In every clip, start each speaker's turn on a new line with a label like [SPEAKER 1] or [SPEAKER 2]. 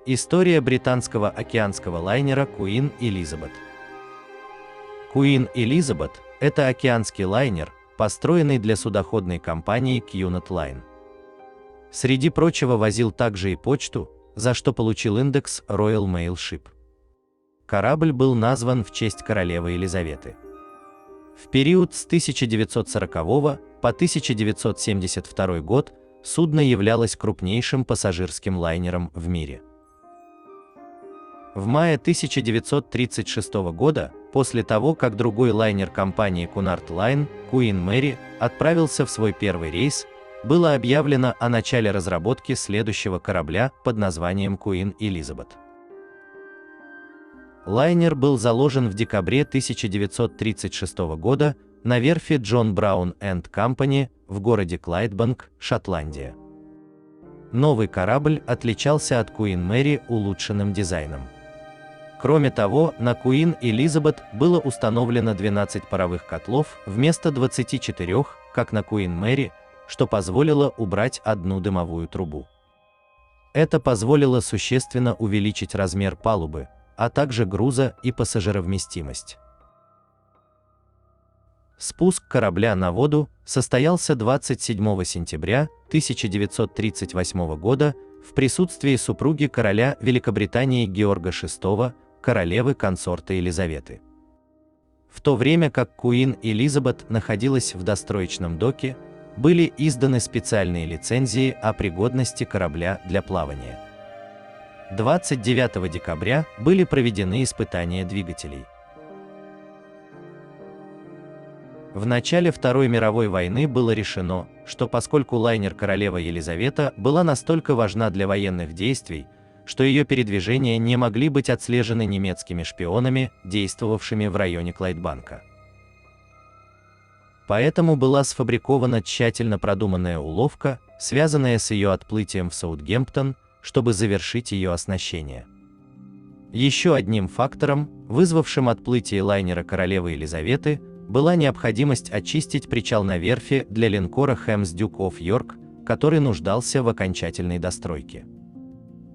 [SPEAKER 1] История британского океанского лайнера Queen Elizabeth. Queen Elizabeth – это океанский лайнер, построенный для судоходной компании Cunard Line. Среди прочего возил также и почту, за что получил индекс Royal Mail Ship. Корабль был назван в честь королевы Елизаветы. В период с 1940 по 1972 год судно являлось крупнейшим пассажирским лайнером в мире. В мае 1936 года, после того, как другой лайнер компании Cunard Line, Queen Mary, отправился в свой первый рейс, было объявлено о начале разработки следующего корабля под названием Queen Elizabeth. Лайнер был заложен в декабре 1936 года на верфи John Brown and Company в городе Клайдбанк, Шотландия. Новый корабль отличался от Queen Mary улучшенным дизайном. Кроме того, на Queen Elizabeth было установлено 12 паровых котлов вместо 24, как на Queen Mary, что позволило убрать одну дымовую трубу. Это позволило существенно увеличить размер палубы, а также груза и пассажировместимость. Спуск корабля на воду состоялся 27 сентября 1938 года в присутствии супруги короля Великобритании Георга VI, королевы-консорта Елизаветы. В то время как Queen Elizabeth находилась в достроечном доке, были изданы специальные лицензии о пригодности корабля для плавания. 29 декабря были проведены испытания двигателей. В начале Второй мировой войны было решено, что поскольку лайнер королева Елизавета была настолько важна для военных действий, что ее передвижения не могли быть отслежены немецкими шпионами, действовавшими в районе Клайдбанка. Поэтому была сфабрикована тщательно продуманная уловка, связанная с ее отплытием в Саутгемптон, чтобы завершить ее оснащение. Еще одним фактором, вызвавшим отплытие лайнера королевы Елизаветы, была необходимость очистить причал на верфи для линкора Thames Duke of York, который нуждался в окончательной достройке.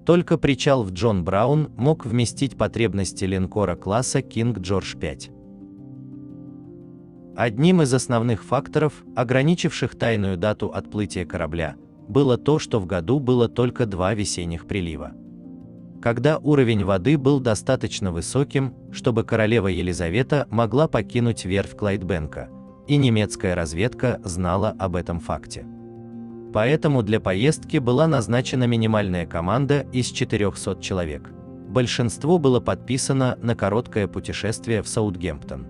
[SPEAKER 1] Только причал в Джон Браун мог вместить потребности линкора класса King George V. Одним из основных факторов, ограничивших тайную дату отплытия корабля, было то, что в году было только 2 весенних прилива. Когда уровень воды был достаточно высоким, чтобы королева Елизавета могла покинуть верфь Клайдбенка, и немецкая разведка знала об этом факте. Поэтому для поездки была назначена минимальная команда из 400 человек. Большинство было подписано на короткое путешествие в Саутгемптон.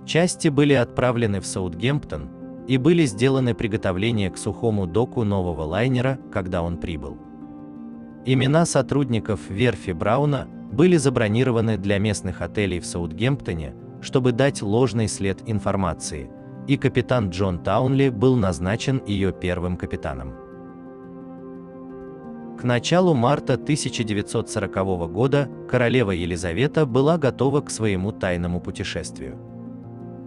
[SPEAKER 1] Части были отправлены в Саутгемптон, и были сделаны приготовления к сухому доку нового лайнера, когда он прибыл. Имена сотрудников верфи Брауна были забронированы для местных отелей в Саутгемптоне, чтобы дать ложный след информации, и капитан Джон Таунли был назначен ее первым капитаном. К началу марта 1940 года королева Елизавета была готова к своему тайному путешествию.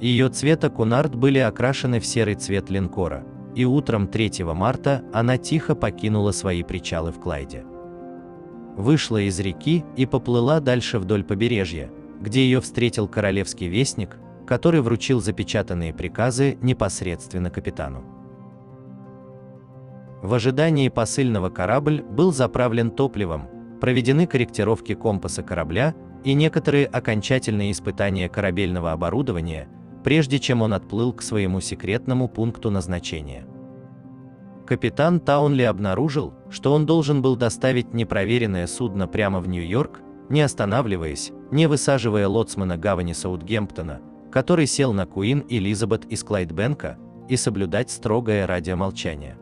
[SPEAKER 1] Ее цвета Cunard были окрашены в серый цвет линкора, и утром 3 марта она тихо покинула свои причалы в Клайде. Вышла из реки и поплыла дальше вдоль побережья, где ее встретил королевский вестник, который вручил запечатанные приказы непосредственно капитану. В ожидании посыльного корабль был заправлен топливом, проведены корректировки компаса корабля и некоторые окончательные испытания корабельного оборудования, прежде чем он отплыл к своему секретному пункту назначения. Капитан Таунли обнаружил, что он должен был доставить непроверенное судно прямо в Нью-Йорк, не останавливаясь, не высаживая лоцмана гавани Саутгемптона, который сел на Queen Elizabeth из Клайдбенка, и соблюдать строгое радиомолчание.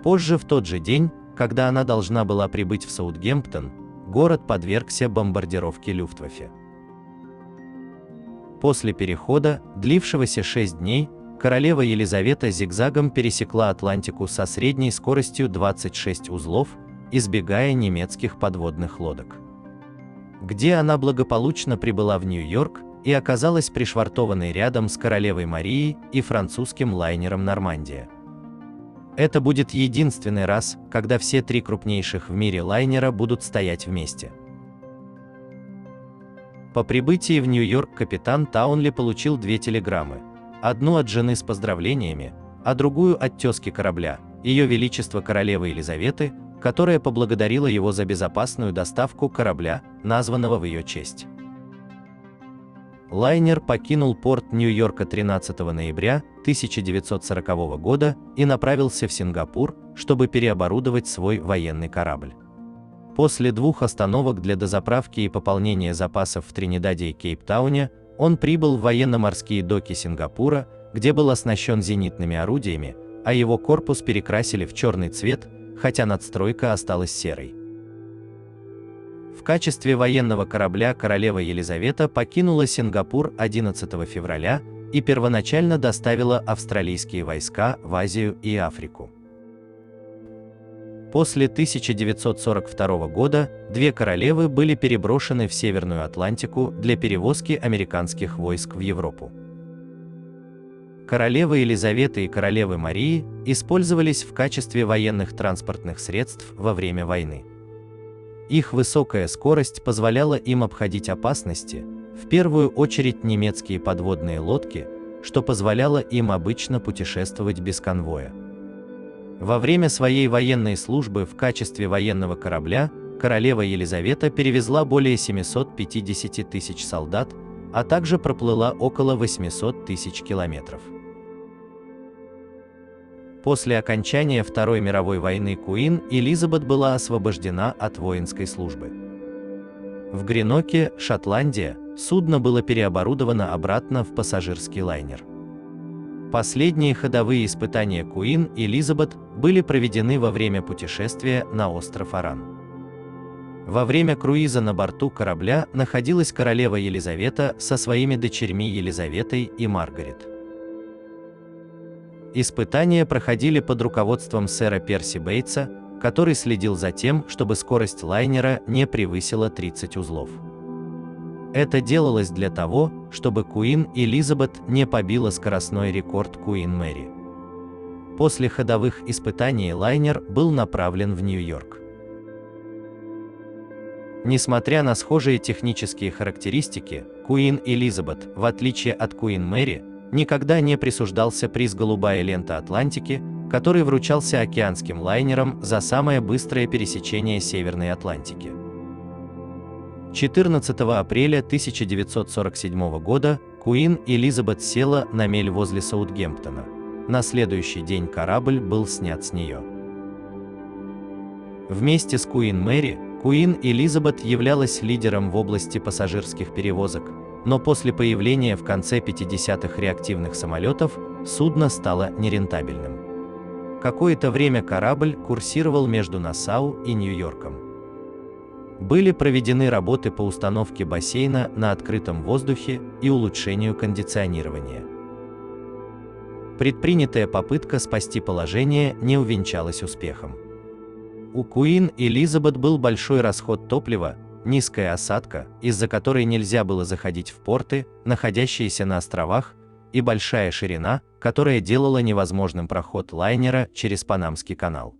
[SPEAKER 1] Позже в тот же день, когда она должна была прибыть в Саутгемптон, город подвергся бомбардировке Люфтваффе. После перехода, длившегося 6 дней, королева Елизавета зигзагом пересекла Атлантику со средней скоростью 26 узлов, избегая немецких подводных лодок. Где она благополучно прибыла в Нью-Йорк и оказалась пришвартованной рядом с королевой Марией и французским лайнером «Нормандия». Это будет единственный раз, когда все три крупнейших в мире лайнера будут стоять вместе. По прибытии в Нью-Йорк капитан Таунли получил две телеграммы. Одну от жены с поздравлениями, а другую от тезки корабля, Ее Величество королевы Елизаветы, которая поблагодарила его за безопасную доставку корабля, названного в ее честь. Лайнер покинул порт Нью-Йорка 13 ноября 1940 года и направился в Сингапур, чтобы переоборудовать свой военный корабль. После двух остановок для дозаправки и пополнения запасов в Тринидаде и Кейптауне, он прибыл в военно-морские доки Сингапура, где был оснащен зенитными орудиями, а его корпус перекрасили в черный цвет, хотя надстройка осталась серой. В качестве военного корабля королева Елизавета покинула Сингапур 11 февраля и первоначально доставила австралийские войска в Азию и Африку. После 1942 года две королевы были переброшены в Северную Атлантику для перевозки американских войск в Европу. Королева Елизавета и королевы Марии использовались в качестве военных транспортных средств во время войны. Их высокая скорость позволяла им обходить опасности, в первую очередь немецкие подводные лодки, что позволяло им обычно путешествовать без конвоя. Во время своей военной службы в качестве военного корабля королева Елизавета перевезла более 750 тысяч солдат, а также проплыла около 800 тысяч километров. После окончания Второй мировой войны Куин Элизабет была освобождена от воинской службы. В Греноке, Шотландия, судно было переоборудовано обратно в пассажирский лайнер. Последние ходовые испытания Куин Элизабет были проведены во время путешествия на остров Аран. Во время круиза на борту корабля находилась королева Елизавета со своими дочерьми Елизаветой и Маргарет. Испытания проходили под руководством сэра Перси Бейтса, который следил за тем, чтобы скорость лайнера не превысила 30 узлов. Это делалось для того, чтобы Куин Элизабет не побила скоростной рекорд Куин Мэри. После ходовых испытаний лайнер был направлен в Нью-Йорк. Несмотря на схожие технические характеристики, Куин Элизабет, в отличие от Куин Мэри, никогда не присуждался приз «Голубая лента Атлантики», который вручался океанским лайнерам за самое быстрое пересечение Северной Атлантики. 14 апреля 1947 года Куин Элизабет села на мель возле Саутгемптона. На следующий день корабль был снят с нее. Вместе с Куин Мэри, Куин Элизабет являлась лидером в области пассажирских перевозок, но после появления в конце 50-х реактивных самолетов судно стало нерентабельным. Какое-то время корабль курсировал между Нассау и Нью-Йорком. Были проведены работы по установке бассейна на открытом воздухе и улучшению кондиционирования. Предпринятая попытка спасти положение не увенчалась успехом. У Куин Элизабет был большой расход топлива, низкая осадка, из-за которой нельзя было заходить в порты, находящиеся на островах, и большая ширина, которая делала невозможным проход лайнера через Панамский канал.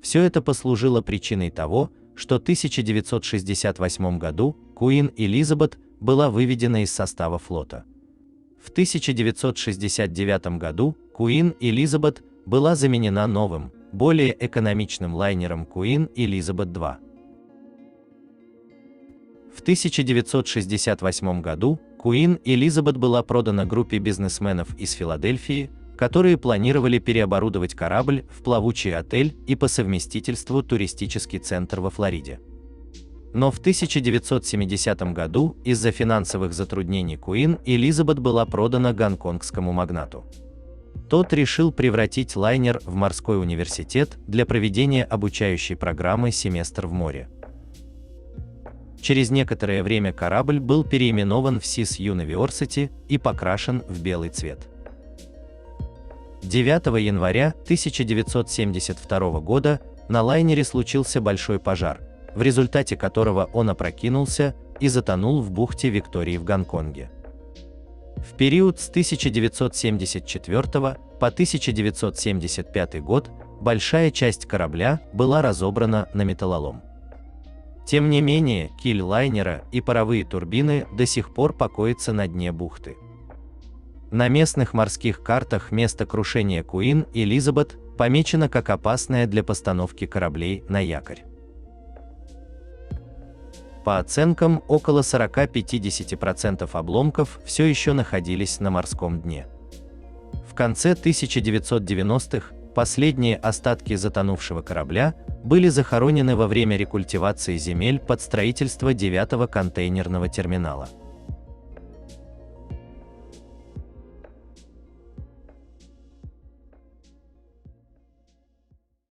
[SPEAKER 1] Все это послужило причиной того, что в 1968 году Куин Элизабет была выведена из состава флота. В 1969 году Куин Элизабет была заменена новым, более экономичным лайнером Куин Элизабет II. В 1968 году Куин Элизабет была продана группе бизнесменов из Филадельфии, которые планировали переоборудовать корабль в плавучий отель и по совместительству туристический центр во Флориде. Но в 1970 году из-за финансовых затруднений Куин Элизабет была продана гонконгскому магнату. Тот решил превратить лайнер в морской университет для проведения обучающей программы «Семестр в море». Через некоторое время корабль был переименован в Seas University и покрашен в белый цвет. 9 января 1972 года на лайнере случился большой пожар, в результате которого он опрокинулся и затонул в бухте Виктории в Гонконге. В период с 1974 по 1975 год большая часть корабля была разобрана на металлолом. Тем не менее, киль лайнера и паровые турбины до сих пор покоятся на дне бухты. На местных морских картах место крушения Queen Elizabeth помечено как опасное для постановки кораблей на якорь. По оценкам, около 40–50% обломков все еще находились на морском дне. В конце 1990-х последние остатки затонувшего корабля были захоронены во время рекультивации земель под строительство 9-го контейнерного терминала.